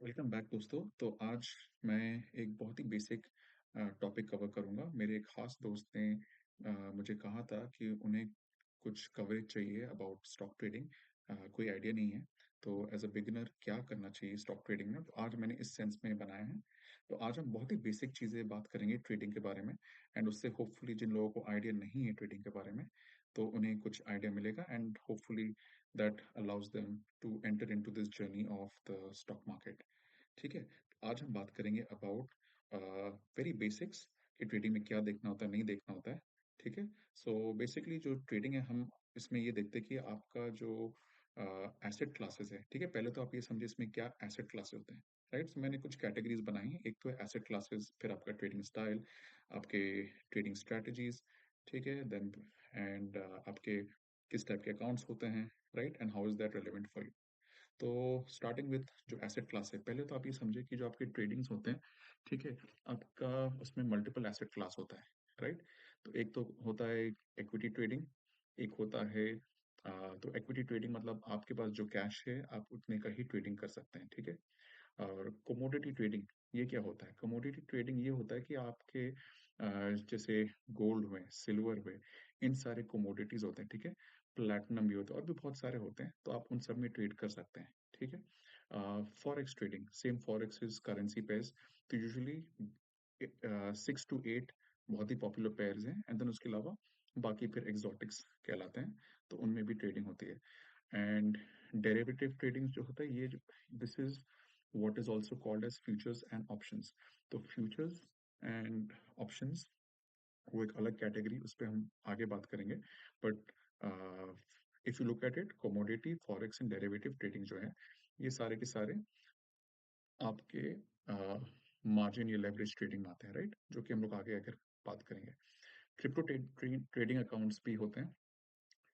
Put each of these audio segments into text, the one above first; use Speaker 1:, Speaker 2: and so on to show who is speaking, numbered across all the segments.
Speaker 1: Welcome back दोस्तों। तो आज मैं एक बहुत ही बेसिक टॉपिक कवर करूंगा। मेरे एक खास दोस्त ने मुझे कहा था कि उन्हें कुछ कवरेज चाहिए अबाउट स्टॉक ट्रेडिंग। कोई आइडिया नहीं है, तो एज अ बिगिनर क्या करना चाहिए स्टॉक ट्रेडिंग में, तो आज मैंने इस सेंस में बनाया है। तो आज हम बहुत ही बेसिक चीज़ें बात करेंगे ट्रेडिंग के बारे में, एंड उससे होपफुली जिन लोगों को आइडिया नहीं है ट्रेडिंग के बारे में, तो उन्हें कुछ आइडिया मिलेगा, and hopefully that allows them to enter into this journey of the stock market. ठीक है, तो आज हम बात करेंगे अबाउट वेरी बेसिक्स कि ट्रेडिंग में क्या देखना होता है, नहीं देखना होता है। ठीक है, सो बेसिकली जो ट्रेडिंग है, हम इसमें ये देखते हैं कि आपका जो एसेट क्लासेस है। ठीक है, पहले तो आप ये समझिए इसमें क्या एसेट क्लासेस होते हैं। राइट, सो मैंने कुछ कैटेगरीज बनाई हैं। एक तो है एसेट क्लासेस, फिर आपका ट्रेडिंग स्टाइल, आपके ट्रेडिंग स्ट्रेटजीज। ठीक है, देन एंड आपके किस टाइप के अकाउंट्स होते हैं, right, and how is that relevant for you. तो स्टार्टिंग विथ जो एसेट क्लास है, पहले तो आप ये समझिए कि जो आपके ट्रेडिंग्स होते हैं, ठीक है, आपका उसमें मल्टीपल एसेट क्लास होता है। राइट, तो एक तो होता है इक्विटी ट्रेडिंग, एक होता है तो इक्विटी ट्रेडिंग मतलब आपके पास जो कैश है आप उतने का ही ट्रेडिंग कर सकते हैं। ठीक है, और कमोडिटी ट्रेडिंग, ये क्या होता है? कमोडिटी ट्रेडिंग ये होता है कि आपके जैसे गोल्ड हुए, सिल्वर हुए, इन सारे कमोडिटीज होते हैं। ठीक है, प्लैटिनम भी होता है और भी बहुत सारे होते हैं, तो आप उन सब में ट्रेड कर सकते हैं। ठीक है, forex trading, same forex is currency pairs. तो यूजुअली 6 to 8 बहुत ही पॉपुलर पेयर्स हैं, एंड देन उसके अलावा बाकी फिर एग्जॉटिक्स कहलाते हैं, तो उनमें भी ट्रेडिंग होती है। एंड डेरिवेटिव ट्रेडिंग जो होता है, ये this is what is also called as futures and options। तो futures and options वो एक अलग कैटेगरी, उस पर हम आगे बात करेंगे। But if you look at it, commodity, forex and derivative trading जो है, ये सारे के सारे आपके मार्जिन या लेवरेज ट्रेडिंग में आते हैं। राइट, जो कि हम लोग आगे अगर बात करेंगे। क्रिप्टो ट्रेडिंग अकाउंट्स भी होते हैं।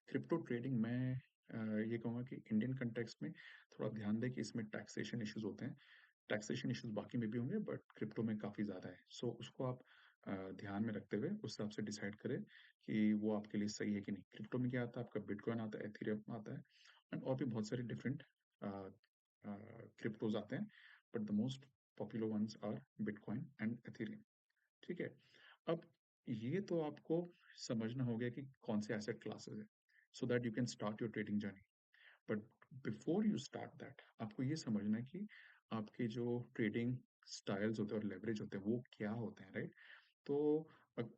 Speaker 1: क्रिप्टो ट्रेडिंग में ये कहूँगा कि इंडियन कंटेक्स्ट में थोड़ा ध्यान दें कि इसमें टैक्सेशन इश्यूज होते हैं। टैक्सेशन इश्यूज बाकी में भी होंगे, बट क्रिप्टो में काफ़ी ज़्यादा है। सो उसको आप ध्यान में रखते हुए उस हिसाब से डिसाइड करें कि वो आपके लिए सही है कि नहीं। क्रिप्टो में क्या आता है? आपका बिटकॉइन आता है, एथेरियम आता है, एंड और भी बहुत सारे डिफरेंट क्रिप्टोज आते हैं, but the most popular ones are bitcoin and Ethereum. ठीक है, अब ये तो आपको समझना हो गया कि कौन से एसेट क्लासेस है, so that you can start your trading journey. But before you start that, आपको ये समझना है कि आपके जो ट्रेडिंग स्टाइल्स होते हैं और लेवरेज होते हैं वो क्या होते हैं। राइट, तो अग-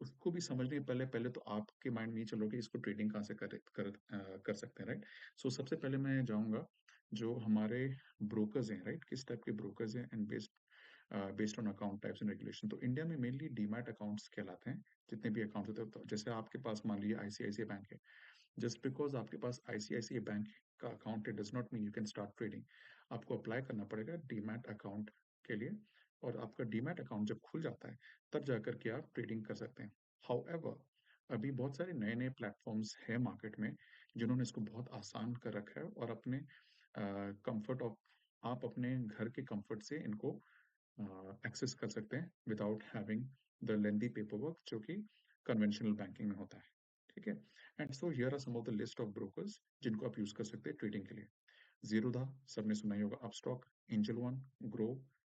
Speaker 1: उसको भी समझने के पहले पहले तो आपके माइंड में ये चलो कि इसको ट्रेडिंग कहाँ से कर सकते हैं। राइट, सो सबसे पहले मैं जाऊंगा जो हमारे ब्रोकर्स हैं। राइट, किस टाइप के ब्रोकर्स हैं, and based on account types and regulation. तो इंडिया में मेनली डीमैट अकाउंट्स कहलाते हैं, जितने भी अकाउंट्स होते हैं। तो जैसे आपके पास मान लीजिए आईसीआईसीआई बैंक है, जस्ट बिकॉज आपके पास आईसीआईसीआई बैंक का अकाउंट है does not mean you can start trading. आपको अप्लाई करना पड़ेगा डीमैट अकाउंट के लिए, और आपका डीमैट अकाउंट जब खुल जाता है तब जाकर के आप ट्रेडिंग कर सकते हैं। हाउएवर, अभी बहुत सारे नए नए प्लेटफॉर्म्स हैं मार्केट में जिन्होंने इसको बहुत आसान कर रखा है, और अपने कंफर्ट ऑफ आप अपने घर के कंफर्ट से इनको एक्सेस कर सकते हैं without having the lengthy paper work जो कि कन्वेंशनल बैंकिंग में होता है। ठीक है, and so here are some of the list of brokers जिनको आप यूज कर सकते हैं ट्रेडिंग के लिए। जीरोधा सबने सुना ही होगा, Upstox, Angel One, Groww,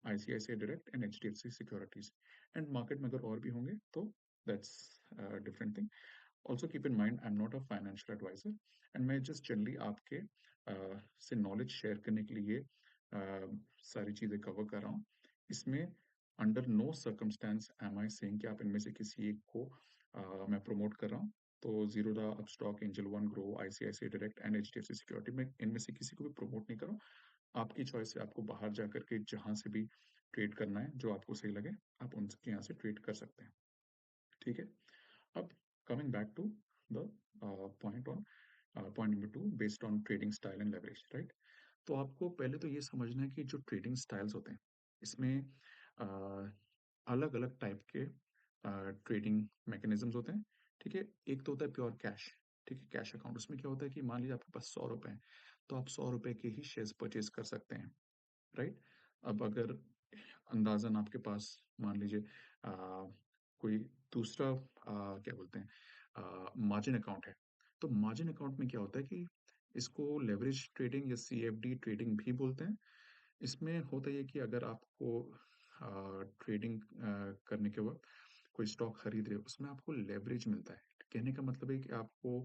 Speaker 1: ICICI Direct and HDFC Securities. And market में अगर और भी होंगे तो that's different thing. Also keep in mind I am not a financial advisor, and मैं जस्ट जनरली आपके से नॉलेज शेयर करने के लिए सारी चीजें कवर कर रहा हूँ। इसमें under no circumstances am I saying कि आप इनमें से किसी एक को मैं प्रमोट कर रहा हूँ। तो Zerodha, Upstox, Angel One, Groww, ICICI Direct and HDFC security में इनमें से किसी को भी प्रमोट नहीं कर रहा हूँ। आपकी चॉइस है, आपको बाहर जाकर के जहां से भी ट्रेड करना है, जो आपको सही लगे आप उनके यहाँ से ट्रेड कर सकते हैं। ठीक है, अब coming back to the point number two, based on trading style and leverage. Right, तो आपको पहले तो ये समझना है कि जो ट्रेडिंग स्टाइल्स होते हैं इसमें अलग अलग टाइप के ट्रेडिंग मैकेनिज्म्स होते हैं। ठीक है, एक तो होता है प्योर कैश। ठीक है, कैश अकाउंट, उसमें क्या होता है कि मान लीजिए आपके पास 100 रुपए हैं, तो आप 100 रुपए के ही शेयर्स परचेज कर सकते हैं। राइट, अब अगर अंदाजन आपके पास मान लीजिए कोई दूसरा क्या बोलते हैं मार्जिन अकाउंट है, तो मार्जिन अकाउंट में क्या होता है कि इसको लेवरेज ट्रेडिंग या सीएफडी ट्रेडिंग भी बोलते हैं, इसमें होता ये कि अगर आपको ट्रेडिंग करने के वक्त कोई स्टॉक खरीद रहे हो, उसमें आपको लेवरेज मिलता है। कहने का मतलब है कि आपको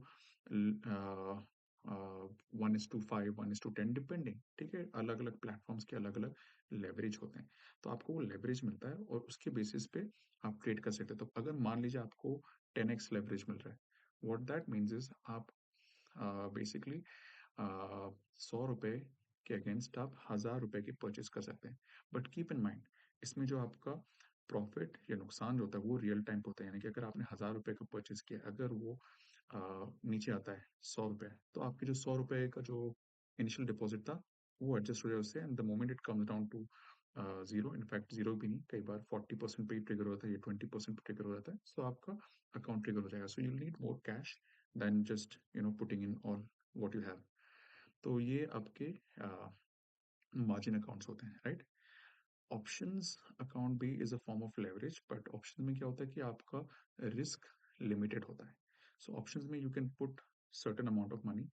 Speaker 1: 1:5, 1:10 डिपेंडिंग, ठीक है, अलग अलग प्लेटफॉर्म्स के अलग अलग लेवरेज होते हैं। तो आपको वो लेवरेज मिलता है और उसके बेसिस पे आप ट्रेड कर सकते हैं। तो अगर मान लीजिए आपको 10x लेवरेज मिल रहा है, व्हाट दैट मीन्स इज आप बेसिकली 100 रुपए के अगेंस्ट आप 1000 रुपए की परचेज कर सकते हैं। बट कीप इन माइंड, इसमें जो आपका प्रॉफिट या नुकसान जो होता है वो रियल टाइम पे होता है। यानी कि अगर आपने 1000 रुपए का परचेज किया, अगर वो नीचे आता है 100 रुपए, तो आपके जो 100 रुपए का जो इनिशियल डिपॉजिट था वो एडजस्ट हो जाए उससे, and the moment it comes down to zero, in fact zero भी नहीं, कई बार 40% पे ही ट्रिगर होता है या 20% पे ट्रिगर हो जाता है, सो आपका अकाउंट ट्रिगर हो जाएगा। So you need more cash than just putting in all what you have. तो ये आपके मार्जिन अकाउंट्स होते हैं, राइट। ऑप्शंस अकाउंट भी is a form of leverage, but option में क्या होता है कि आपका रिस्क लिमिटेड होता है। सो ऑप्शंस में you can put certain amount of money,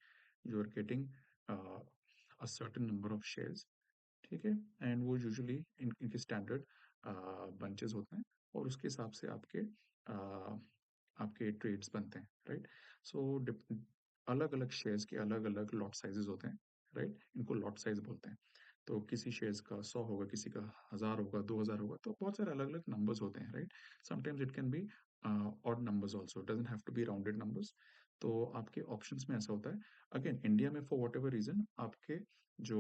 Speaker 1: you are getting a certain number of shares, ठीक है, एंड वो यूजुअली इनके स्टैंडर्ड बंचेस होते हैं, और उसके हिसाब से आपके ट्रेड्स बनते हैं, राइट। सो अलग अलग शेयर्स के अलग अलग लॉट साइजेस होते हैं, राइट, इनको लॉट साइज बोलते हैं। तो किसी शेयर्स का 100 होगा, किसी का 1000 होगा, 2000 होगा, तो बहुत सारे अलग अलग नंबर्स होते हैं, right. Sometimes it can be odd numbers also, doesn't have to be rounded numbers. तो आपके ऑप्शंस में ऐसा होता है। अगेन इंडिया में फॉर वॉट एवर रीजन आपके जो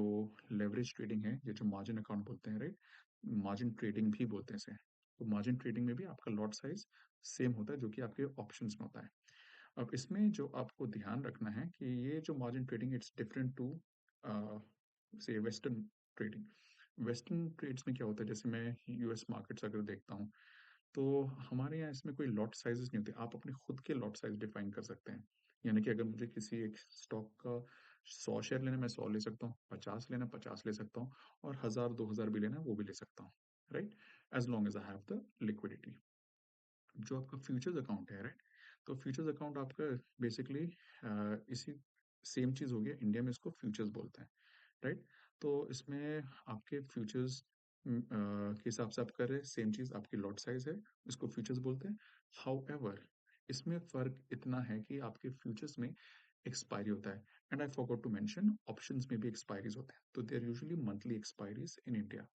Speaker 1: लेवरेज ट्रेडिंग है, ये जो मार्जिन अकाउंट बोलते हैं, राइट, मार्जिन ट्रेडिंग भी बोलते हैं इसे। तो मार्जिन ट्रेडिंग में भी आपका लॉट साइज सेम होता है जो कि आपके ऑप्शंस में होता है। अब इसमें जो आपको ध्यान रखना है कि ये जो margin trading it's different to say western trading. Western trades में क्या होता है, जैसे मैं यूएस मार्केट्स अगर देखता हूँ, तो हमारे यहाँ इसमें कोई लॉट साइजेस नहीं होते, आप अपने खुद के लॉट साइज डिफाइन कर सकते हैं। यानी कि अगर मुझे किसी एक स्टॉक का 100 शेयर लेना, मैं 100 ले सकता हूँ, 50 लेना 50 ले सकता हूँ, और 1000 2000 भी लेना वो भी ले सकता हूँ, right, as long as I have the liquidity. जो आपका फ्यूचर्स अकाउंट है, राइट, तो फ्यूचर्स अकाउंट आपका बेसिकली इसी सेम चीज हो गया, इंडिया में इसको फ्यूचर्स बोलते हैं, राइट। तो इसमें आपके फ्यूचर्स के हिसाब से आप कर रहे हैं, सेम चीज आपकी लॉट साइज है, इसको फ्यूचर्स बोलते हैं। हाउ इसमें फर्क इतना है कि आपके फ्यूचर्स में एक्सपायरी होता है, and I forgot to mention options में भी एक्सपायरीज होते हैं, तो there usually monthly expiries in India.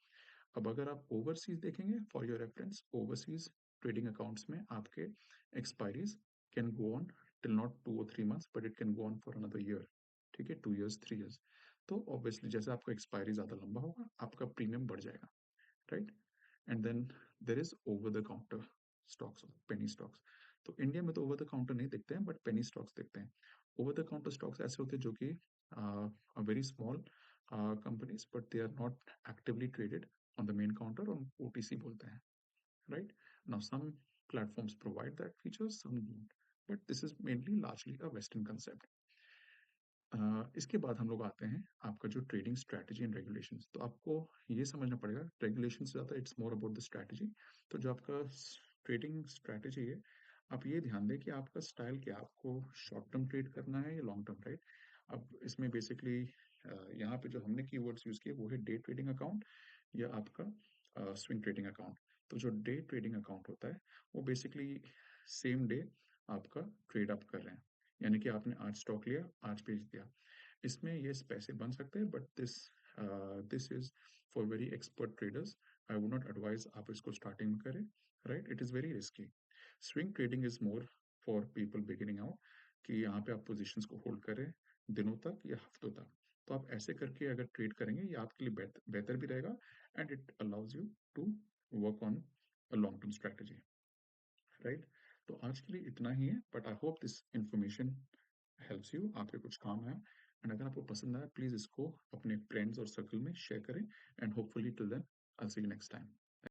Speaker 1: अब अगर आप ओवरसीज देखेंगे, for your reference, overseas trading accounts में आपके expiries can go on till not 2 or 3 months, but it can go on for another year, ठीक है, 2 years 3 years। तो obviously जैसे आपका एक्सपायरी ज्यादा लंबा होगा, आपका प्रीमियम बढ़ जाएगा, right. And then there is over the counter stocks, penny stocks. तो इंडिया में तो ओवर द काउंटर नहीं देखते हैं, बट पेनी स्टॉक्स देखते हैं। ओवर द काउंटर स्टॉक्स ऐसे होते हैं जो कि very small companies, but they are not actively traded on the main counter, on OTC बोलते हैं, right? Now some platforms provide that features, some don't, but this is mainly largely a Western concept. इसके बाद हम लोग आते हैं आपका जो ट्रेडिंग स्ट्रैटेजी एंड रेगुलेशंस। तो आपको ये समझना पड़ेगा, रेगुलेशन से ज़्यादा it's more about the strategy. तो जो आपका ट्रेडिंग स्ट्रैटेजी है, आप ये ध्यान दें कि आपका स्टाइल क्या, आपको शॉर्ट टर्म ट्रेड करना है या लॉन्ग टर्म, राइट। अब इसमें बेसिकली यहाँ पे जो हमने कीवर्ड्स यूज किए वो है डे ट्रेडिंग अकाउंट या आपका स्विंग ट्रेडिंग अकाउंट। तो जो डे ट्रेडिंग अकाउंट होता है वो बेसिकली सेम डे आपका ट्रेड अप कर रहे हैं, यानी कि आपने आज स्टॉक लिया, आज बेच दिया। इसमें ये पैसे बन सकते हैं, but this is for very expert traders. I would not advise आप इसको स्टार्टिंग में करें, right, it is very risky. Swing trading is more for people beginning out, कि यहाँ पे आप पोजिशंस को होल्ड करें दिनों तक या हफ्तों तक। तो आप ऐसे करके अगर ट्रेड करेंगे, ये आपके लिए बेहतर भी रहेगा, and it allows you to work on a long term strategy, right. तो आज के लिए इतना ही है, but I hope this information helps you, आपके कुछ काम है। एंड अगर आपको पसंद आया, प्लीज इसको अपने फ्रेंड्स और सर्कल में शेयर करें, and hopefully till then I see you next time.